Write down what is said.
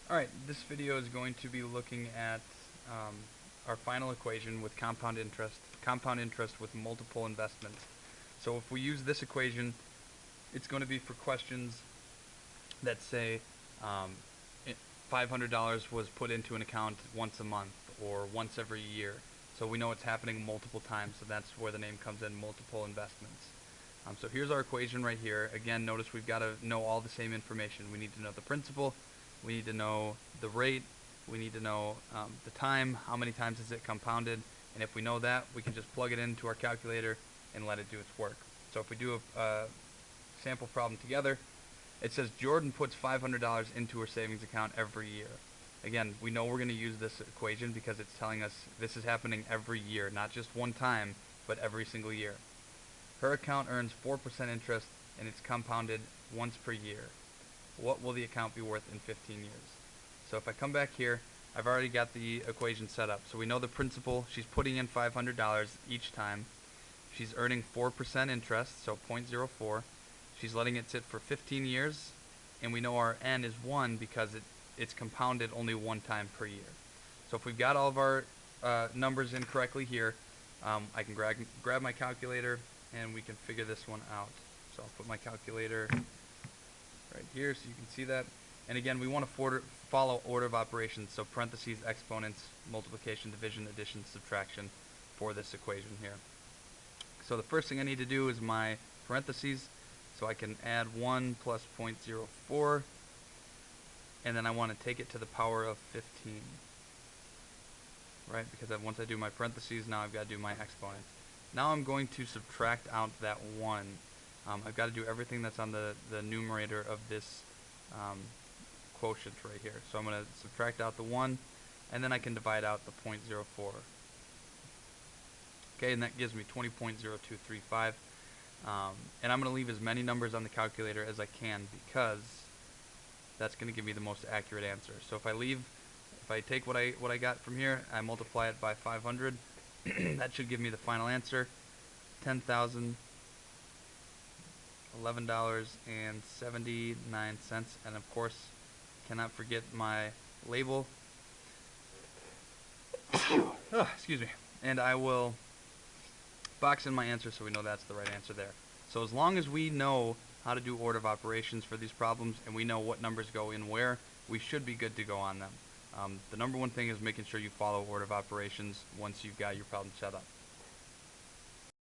Alright, this video is going to be looking at our final equation with compound interest with multiple investments. So if we use this equation, it's going to be for questions that say um, $500 was put into an account once a month or once every year. So we know it's happening multiple times, so that's where the name comes in, multiple investments. So here's our equation right here. Again, notice we've got to know all the same information. We need to know the principal, we need to know the rate, we need to know the time, how many times is it compounded, and if we know that, we can just plug it into our calculator and let it do its work. So if we do a sample problem together, it says Jordan puts $500 into her savings account every year. Again, we know we're going to use this equation because it's telling us this is happening every year, not just one time, but every single year. Her account earns 4% interest and it's compounded once per year. What will the account be worth in 15 years? So if I come back here, I've already got the equation set up. So we know the principal, she's putting in $500 each time. She's earning 4% interest, so 0.04. She's letting it sit for 15 years, and we know our n is 1 because it's compounded only one time per year. So if we've got all of our numbers in correctly here, I can grab my calculator and we can figure this one out. So I'll put my calculator right here so you can see that. And again, we want to follow order of operations, so parentheses, exponents, multiplication, division, addition, subtraction for this equation here. So the first thing I need to do is my parentheses, so I can add 1 plus 0.04, and then I want to take it to the power of 15. Right, because once I do my parentheses, now I've got to do my exponent. Now I'm going to subtract out that 1. I've got to do everything that's on the numerator of this quotient right here. So I'm going to subtract out the 1, and then I can divide out the 0.04. Okay, and that gives me 20.0235. And I'm going to leave as many numbers on the calculator as I can because that's going to give me the most accurate answer. So if I take what I got from here, I multiply it by 500, that should give me the final answer, $10,011.79, and of course, cannot forget my label. Oh, excuse me. And I will box in my answer so we know that's the right answer there. So as long as we know how to do order of operations for these problems and we know what numbers go in where, we should be good to go on them. The number one thing is making sure you follow order of operations once you've got your problem set up.